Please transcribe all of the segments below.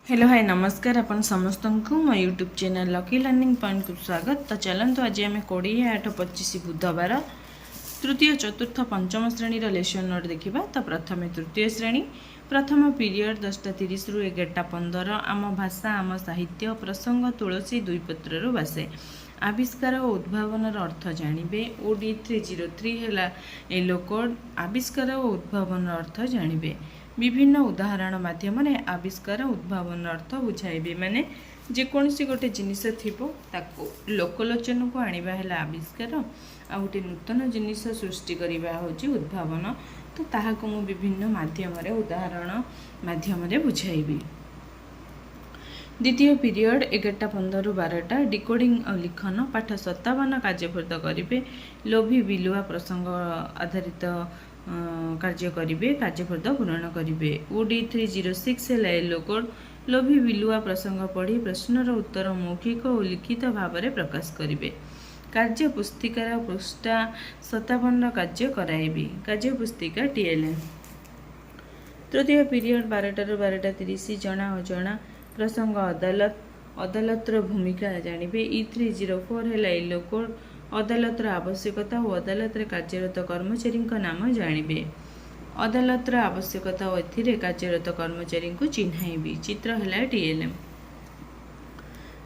Hello hi नमस्कार अपन समस्त को मो YouTube channel lucky learning point को स्वागत। तो चलते आज आम 20/8/25 बुधवार तृतीय चतुर्थ पंचम श्रेणी लेसन नोट देखा। तो प्रथम तृतीय श्रेणी प्रथम पीरियड 10:30 रु 11:15 आम भाषा आम साहित्य प्रसंग तुलसी दुई पत्रु बासे आविष्कार और उद्भावनर अर्थ जानवे। OD 303 है येलो कोड आविष्कार और उद्भावनर अर्थ जानवे। विभिन्न उदाहरण माध्यम आविष्कार उद्भावन अर्थ बुझाइबे माने जेकोसी गोटे जिनिस थिबो ताको लोकलोचन को आनिबा है आविष्कार आ गोटे नूतन जिनिस सृष्टि करबा होची उद्भावन। तो ताहाको मु विभिन्न माध्यम उदाहरण माध्यम बुझाइबी। द्वितीय पीरियड 11:15 रु 12 डिकोडिंग और लिखन पाठ 57 कार्यफृत करेंगे। लोभी बिलुआ प्रसंग आधारित कार्य करेंगे कार्यफृत पूरण करेंगे। OD 306 है येलो कोड लोभी बिलुआ प्रसंग पढ़ी प्रश्नर उत्तर मौखिक और लिखित भाव में प्रकाश करेंगे। कार्य पुस्तिकार पृष्ठा 57 कार्य कराइबी। कार्य पुस्तिका TLM। तृतीय पीरियड 12 रु 12:30 जना अजना प्रसंग अदालत अदालतर भूमिका जानवे। E 304 है येलो कोड अदालतर आवश्यकता और अदालत कार्यरत कर्मचारी नाम जानवे। अदालतर आवश्यकता और एथिरे कार्यरत कर्मचारी को चिन्हाइबी। चित्र है TLM।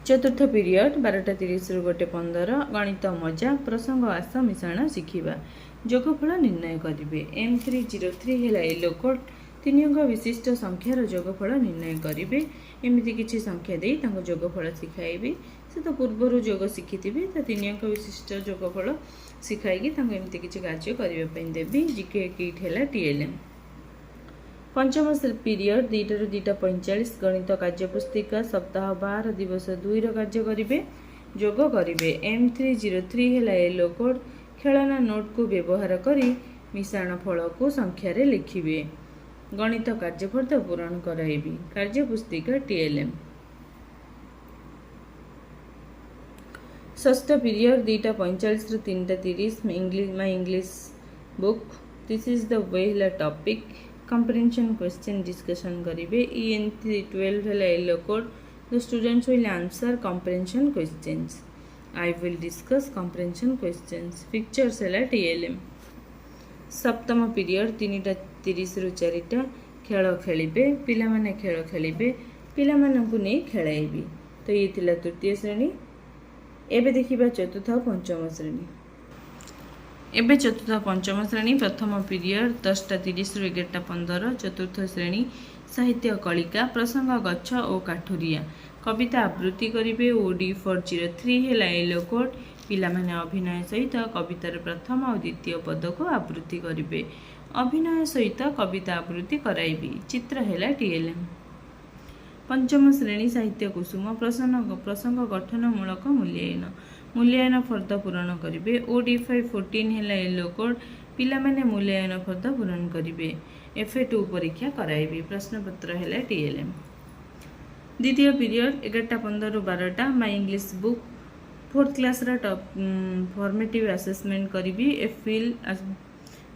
चतुर्थ पीरियड 12:30 रु 1:15 गणित मजा प्रसंग आस मिश्रण शिखा जोगफल निर्णय करेंगे। M 303 है येलो कोड 3 अंक विशिष्ट संख्यार जोगफल निर्णय करेंगे। एमती किसी संख्या दे जोगफल शिखाइबी। से तो पूर्वर जोग शिखि तो 3 अंक विशिष्ट जोगफल शिखाई एमती किसी कार्य करने देवी। GK किट है TLM। पंचम पीरियड 2 रु 2:45 गणित कार्यपुस्तिका सप्ताह 12 दिवस 2 कार्य करेंगे जोग करेंगे। M 303 है येलो कोड खेलना नोट को व्यवहार करी मिश्रण फल को संख्यार लिखिबे। गणित कार्यफल पूरण कराइबी। कार्यपुस्तिका TLM। षष्ठ पीरियड 2:45 रु 3:30 English book this is the way है टॉपिक कंप्रिहेंशन क्वेश्चन डिस्कशन करेंगे। EN 312 है yellow code the students will answer comprehension questions. I will discuss comprehension questions. Pictures है TLM। सप्तम पीरियड 3:30 रु 4 खेल खेलिबे पिला माने खेल खेलिबे पिला मानकु नै खेलाइबी। तो ये थिला तृतीय श्रेणी। एबे देखिबा चतुर्थ और पंचम श्रेणी। एबे चतुर्थ पंचम श्रेणी प्रथम पीरियड 10:30 रु 11:15 चतुर्थ श्रेणी साहित्य कलिका प्रसंग गच्छ और काठुरिया कविता आवृत्ति करेंगे। OD 403 है येलो कोड पिला माने अभिनय सहित कवितार प्रथम और द्वितीय पद को आवृत्ति करेंगे। अभिनय सहित कविता आवृत्ति कराइबी। चित्र है TLM। पंचम श्रेणी साहित्य कुसुम प्रसंग गठनमूलक मूल्यांकन मूल्यांकन फर्द पूरण करेंगे। OD 514 है येलो कोड पिला माने मूल्यांकन फर्द पूरण करेंगे। FA2 परीक्षा कराइबी। प्रश्नपत्र है TLM। द्वितीय पीरियड 11:15 रु 12 my English book 4th class formative assessment करी ए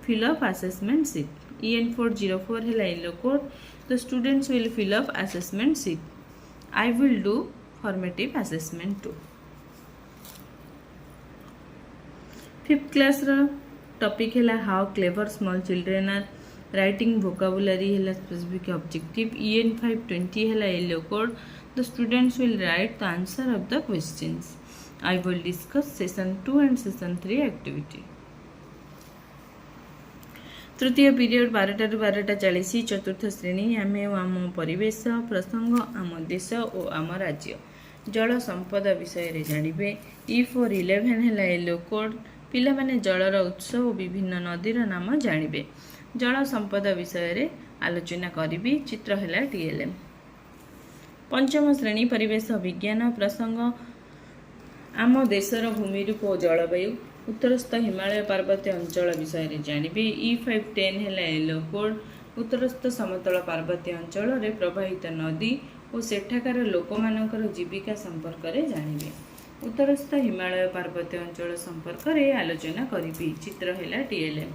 fill up assessment sheet. EN 404 है yellow code the students will fill up assessment sheet. I will do formative assessment two. 5th class topic है how clever small children are writing vocabulary है specific objective. EN 520 है yellow code the students will write the answer of the questions. I will discuss session 2 and session 3 activity. तृतीय period 12 रु 12:40 चतुर्थ श्रेणी आम आम परिवेश प्रसंग आम देश और आम राज्य जल संपद विषय जानवे। E 411 है येलो कोड पिला माने जलर उत्स और विभिन्न नदीर नाम जानवे। जल संपद विषय आलोचना करी। चित्र है TLM। पंचम श्रेणी परिवेश विज्ञान प्रसंग आम देशर भूमिरूप और जलवायु उत्तरस्थ हिमालय पार्वत्य अंचल विषय जानवे। E 510 है येलो कोड उत्तरस्थ समतल पार्वत्य अंचल रे प्रवाहित नदी और सेठाकार लोकमानकर जीविका संपर्क में जानवे। उत्तरस्थ हिमालय पार्वत्य अंचल संपर्क में आलोचना करी। चित्र है TLM।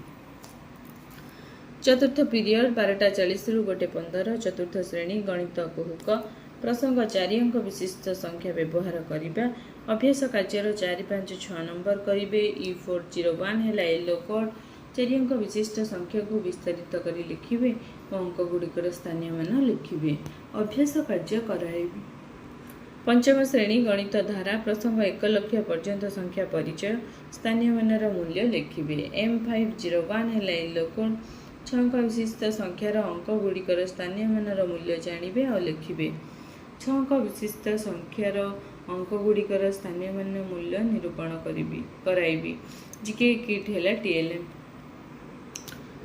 चतुर्थ पीरियड 12:40 रु 1:15 चतुर्थ श्रेणी गणित कुहुक प्रसंग 4 अंक विशिष्ट संख्या व्यवहार करने अभ्यास कार्यर 4, 5, 6 नंबर करेंगे E401 है येलो कोड 4 अंक विशिष्ट संख्या को विस्तारित कर लिखिए और अंक गुड़िकर स्थानीय मान लिखिए। अभ्यास कार्य कराइबे। पंचम श्रेणी गणित धारा प्रसंग 1 लाख पर्यंत संख्या परिचय स्थानीय मानर मूल्य लिखिए। M501 है येलो कोड 6 अंक विशिष्ट संख्यार अंक गुड़िकर स्थानीय मानर मूल्य जानवे और लिखिए। 6 अंक विशिष्ट संख्यार अंक गुड़िकर स्थानीय मान मूल्य निरूपण कराइबी। जीके किट है TLM।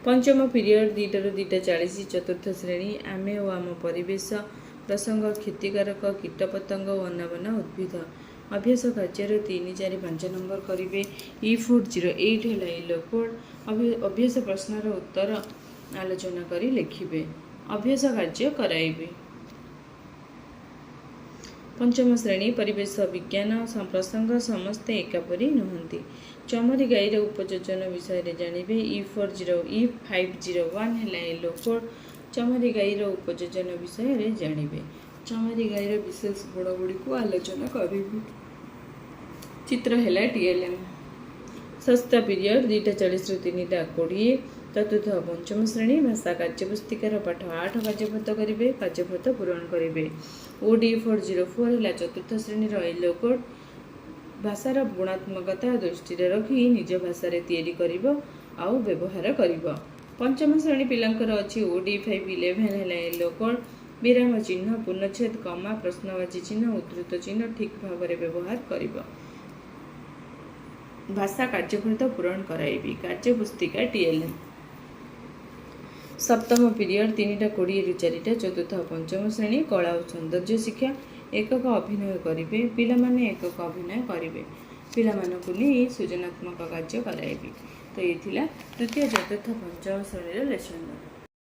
पंचम पीरियड 2 ରୁ 2:40 चतुर्थ श्रेणी आमे और आम परिवेश प्रसंग क्षतिकारक कीटपतंग और अनावना उद्भिद अभ्यास कार्य 3, 4, 5 नंबर करेंगे E408 है येलो कोड अभ्यास प्रश्नर उत्तर आलोचना कर लिखिए। अभ्यास कार्य कराइबे। पंचम श्रेणी परिवेश विज्ञान प्रसंग समस्ते एकापरी नुहति चमरी गाईर उपयोजन विषय जानवे E501 है येलो कोड चमरी गाईर उपयोजन विषय जानवे। चमरी गाईर विशेष गुण गुड़ी आलोचना करेंगे। चित्र है TLM। षष्ठ पीरियड 2:40 ରୁ 3:20 चतुर्थ पंचम श्रेणी भाषा कार्यपुस्तिकार पाठ 8 कार्यपृत करेंगे कार्यपृत पूरण करेंगे। OD404 है चतुर्थ श्रेणी येलो कोड भाषार गुणात्मकता दृष्टि रखी निज भाषा आउ व्यवहार कर। पंचम श्रेणी पिलांकर अच्छी OD511 है येलो कोड विराम चिन्ह पूर्णच्छेद कमा प्रश्नवाची चिन्ह उद्धृत चिन्ह ठीक भाव में व्यवहार कर। भाषा कार्यकृत पूरण कराइबी। कार्यपुस्तिका TLM। सप्तम पीरियड 3:20 ରୁ 4 चतुर्थ पंचम श्रेणी कला और सौंदर्य शिक्षा एकक अभिनय करेंगे पिला माने एकक अभिनय करेंगे पिला मानकु नहीं सृजनात्मक कार्य कराइबे। तो ये तृतीय चतुर्थ पंचम श्रेणी लेसन।